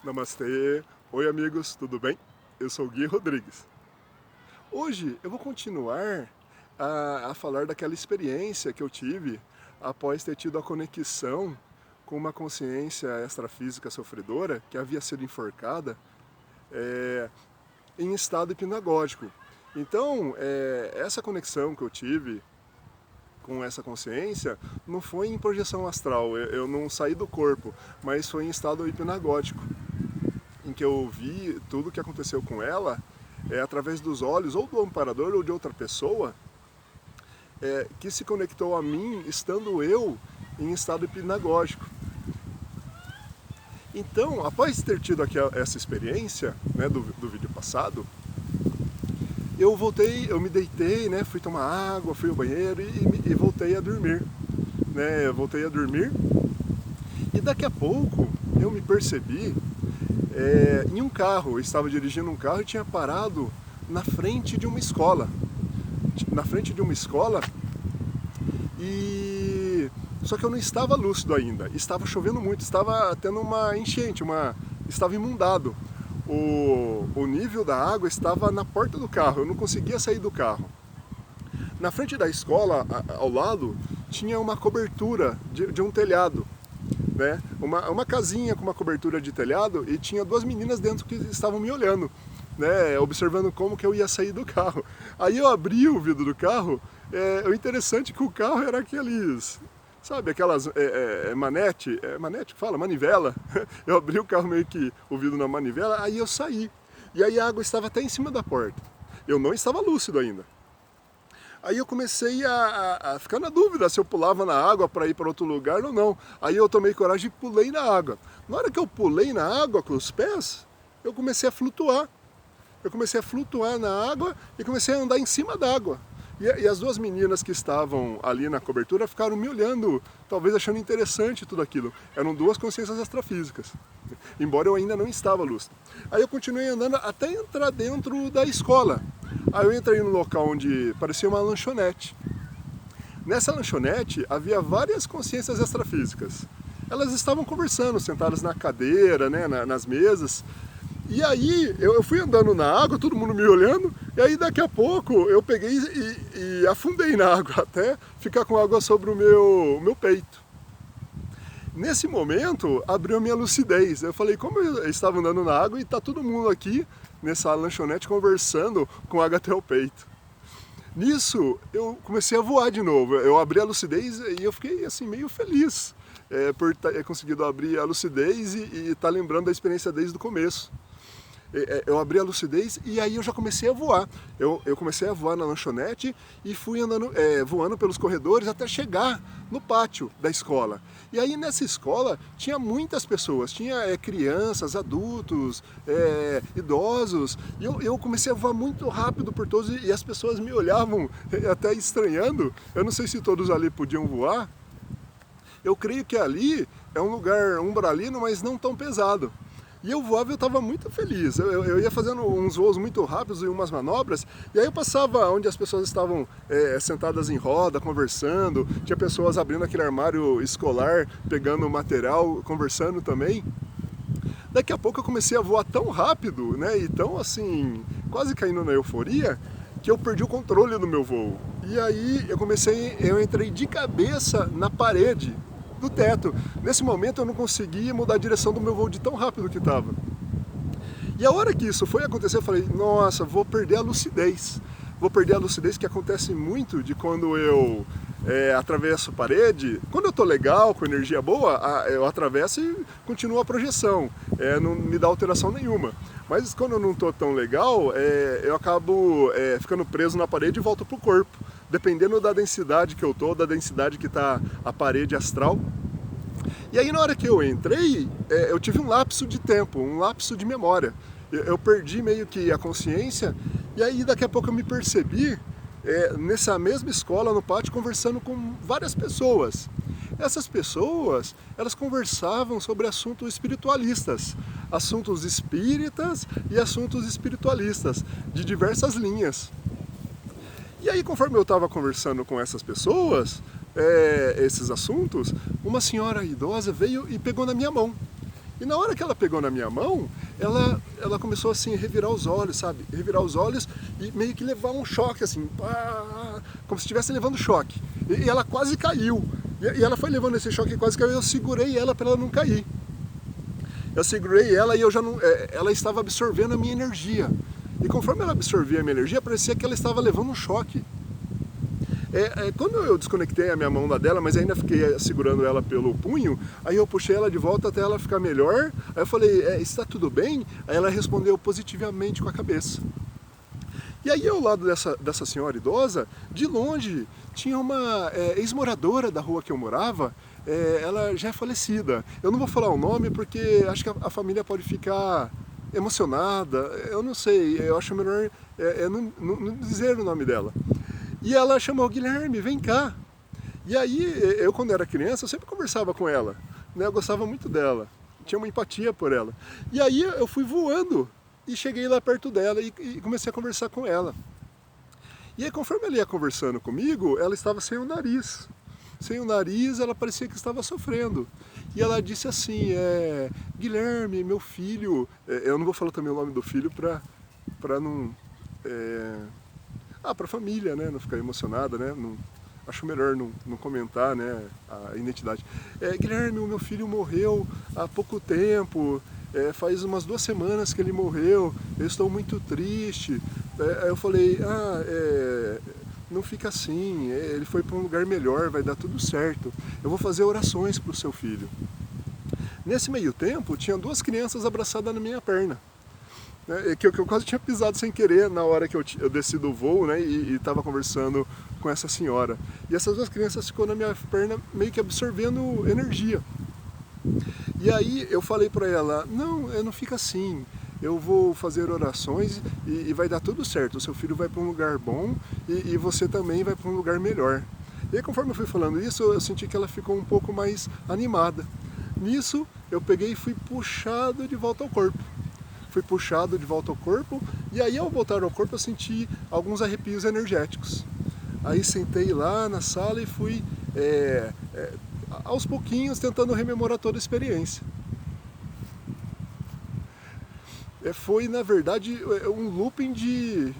Namastê! Oi amigos, tudo bem? Eu sou o Gui Rodrigues. Hoje eu vou continuar a falar daquela experiência que eu tive após ter tido a conexão com uma consciência extrafísica sofredora que havia sido enforcada em estado hipnagógico. Então, essa conexão que eu tive com essa consciência não foi em projeção astral, eu não saí do corpo, mas foi em estado hipnagógico, em que eu vi tudo o que aconteceu com ela através dos olhos ou do amparador ou de outra pessoa que se conectou a mim estando eu em estado hipnagógico. Então, após ter tido essa experiência, né, do vídeo passado, eu voltei, eu me deitei, né, fui tomar água, fui ao banheiro e voltei a dormir. Né, eu voltei a dormir e daqui a pouco eu me percebi em um carro. Eu estava dirigindo um carro e tinha parado na frente de uma escola. Na frente de uma escola só que eu não estava lúcido ainda. Estava chovendo muito, estava tendo uma enchente, estava inundado. O nível da água estava na porta do carro, eu não conseguia sair do carro. Na frente da escola, ao lado, tinha uma cobertura de um telhado. Né? Uma casinha com uma cobertura de telhado e tinha duas meninas dentro que estavam me olhando, né? Observando como que eu ia sair do carro. Aí eu abri o vidro do carro, o interessante é que o carro era aqueles, sabe, aquelas manete que fala? Manivela. Eu abri o carro meio que o vidro na manivela, aí eu saí. E aí a água estava até em cima da porta. Eu não estava lúcido ainda. Aí eu comecei a ficar na dúvida se eu pulava na água para ir para outro lugar ou não. Aí eu tomei coragem e pulei na água. Na hora que eu pulei na água com os pés, eu comecei a flutuar. Eu comecei a flutuar na água e comecei a andar em cima d'água. E as duas meninas que estavam ali na cobertura ficaram me olhando, talvez achando interessante tudo aquilo. Eram duas consciências extrafísicas, embora eu ainda não estava lúcido. Aí eu continuei andando até entrar dentro da escola. Aí eu entrei num local onde parecia uma lanchonete. Nessa lanchonete havia várias consciências extrafísicas. Elas estavam conversando, sentadas na cadeira, né, nas mesas. E aí eu fui andando na água, todo mundo me olhando, e aí daqui a pouco eu peguei e afundei na água, até ficar com água sobre o meu peito. Nesse momento abriu a minha lucidez. Eu falei, como eu estava andando na água e está todo mundo aqui nessa lanchonete conversando com água até o peito. Nisso eu comecei a voar de novo. Eu abri a lucidez e eu fiquei assim meio feliz por ter conseguido abrir a lucidez e estar lembrando da experiência desde o começo. Eu abri a lucidez e aí eu já comecei a voar. Eu comecei a voar na lanchonete e fui andando, voando pelos corredores até chegar no pátio da escola. E aí nessa escola tinha muitas pessoas, tinha crianças, adultos, idosos. E eu comecei a voar muito rápido por todos e as pessoas me olhavam até estranhando. Eu não sei se todos ali podiam voar. Eu creio que ali é um lugar umbralino, mas não tão pesado. E eu voava e eu estava muito feliz. Eu ia fazendo uns voos muito rápidos e umas manobras, e aí eu passava onde as pessoas estavam sentadas em roda, conversando, tinha pessoas abrindo aquele armário escolar, pegando material, conversando também. Daqui a pouco eu comecei a voar tão rápido, né, e tão assim, quase caindo na euforia, que eu perdi o controle do meu voo. E aí eu entrei de cabeça na parede do teto. Nesse momento eu não conseguia mudar a direção do meu voo de tão rápido que estava. E a hora que isso foi acontecer, eu falei, nossa, vou perder a lucidez. Vou perder a lucidez, que acontece muito de quando eu atravesso parede. Quando eu tô legal, com energia boa, eu atravesso e continuo a projeção. Não me dá alteração nenhuma. Mas quando eu não tô tão legal, eu acabo ficando preso na parede e volto pro corpo. Dependendo da densidade que eu tô, da densidade que está a parede astral. E aí na hora que eu entrei, eu tive um lapso de tempo, um lapso de memória. Eu perdi meio que a consciência, e aí daqui a pouco eu me percebi nessa mesma escola, no pátio, conversando com várias pessoas. Essas pessoas, elas conversavam sobre assuntos espiritualistas, assuntos espíritas e assuntos espiritualistas, de diversas linhas. E aí, conforme eu estava conversando com essas pessoas, esses assuntos, uma senhora idosa veio e pegou na minha mão. E na hora que ela pegou na minha mão, ela começou assim a revirar os olhos, sabe? Revirar os olhos e meio que levar um choque assim, pá, como se estivesse levando choque. E ela quase caiu. E ela foi levando esse choque e quase caiu, eu segurei ela para ela não cair. Eu segurei ela e eu já não, ela estava absorvendo a minha energia. E conforme ela absorvia a minha energia, parecia que ela estava levando um choque. Quando eu desconectei a minha mão da dela, mas ainda fiquei segurando ela pelo punho, aí eu puxei ela de volta até ela ficar melhor. Aí eu falei, está tudo bem? Aí ela respondeu positivamente com a cabeça. E aí ao lado dessa senhora idosa, de longe, tinha uma ex-moradora da rua que eu morava, ela já é falecida. Eu não vou falar o nome porque acho que a família pode ficar emocionada, eu não sei, eu acho melhor não dizer o nome dela. E ela chamou, Guilherme, vem cá. E aí, eu quando era criança, eu sempre conversava com ela, né? Eu gostava muito dela, tinha uma empatia por ela. E aí eu fui voando e cheguei lá perto dela e comecei a conversar com ela. E aí, conforme ela ia conversando comigo, ela estava sem o nariz. Sem o nariz, ela parecia que estava sofrendo. E ela disse assim, Guilherme, meu filho... eu não vou falar também o nome do filho para não... para a família, né, não ficar emocionada, né, não, acho melhor não comentar, né, a identidade. Guilherme, o meu filho morreu há pouco tempo, faz umas 2 semanas que ele morreu, eu estou muito triste. Aí eu falei, não fica assim, ele foi para um lugar melhor, vai dar tudo certo. Eu vou fazer orações para o seu filho. Nesse meio tempo, tinha 2 crianças abraçadas na minha perna. Que eu quase tinha pisado sem querer na hora que eu desci do voo, né, e estava conversando com essa senhora. E essas 2 crianças ficou na minha perna meio que absorvendo energia. E aí eu falei para ela, não fica assim, eu vou fazer orações e vai dar tudo certo, o seu filho vai para um lugar bom e você também vai para um lugar melhor. E aí, conforme eu fui falando isso, eu senti que ela ficou um pouco mais animada. Nisso, eu peguei e fui puxado de volta ao corpo. Fui puxado de volta ao corpo, e aí ao voltar ao corpo eu senti alguns arrepios energéticos. Aí sentei lá na sala e fui aos pouquinhos tentando rememorar toda a experiência. Foi na verdade um looping de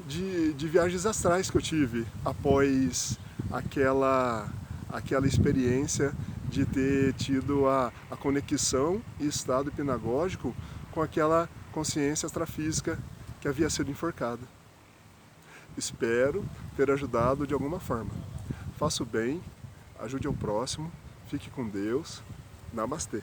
viagens astrais que eu tive após aquela experiência de ter tido a conexão e estado hipnagógico com aquela consciência astrafísica que havia sido enforcada. Espero ter ajudado de alguma forma. Faça o bem, ajude ao próximo, fique com Deus. Namastê.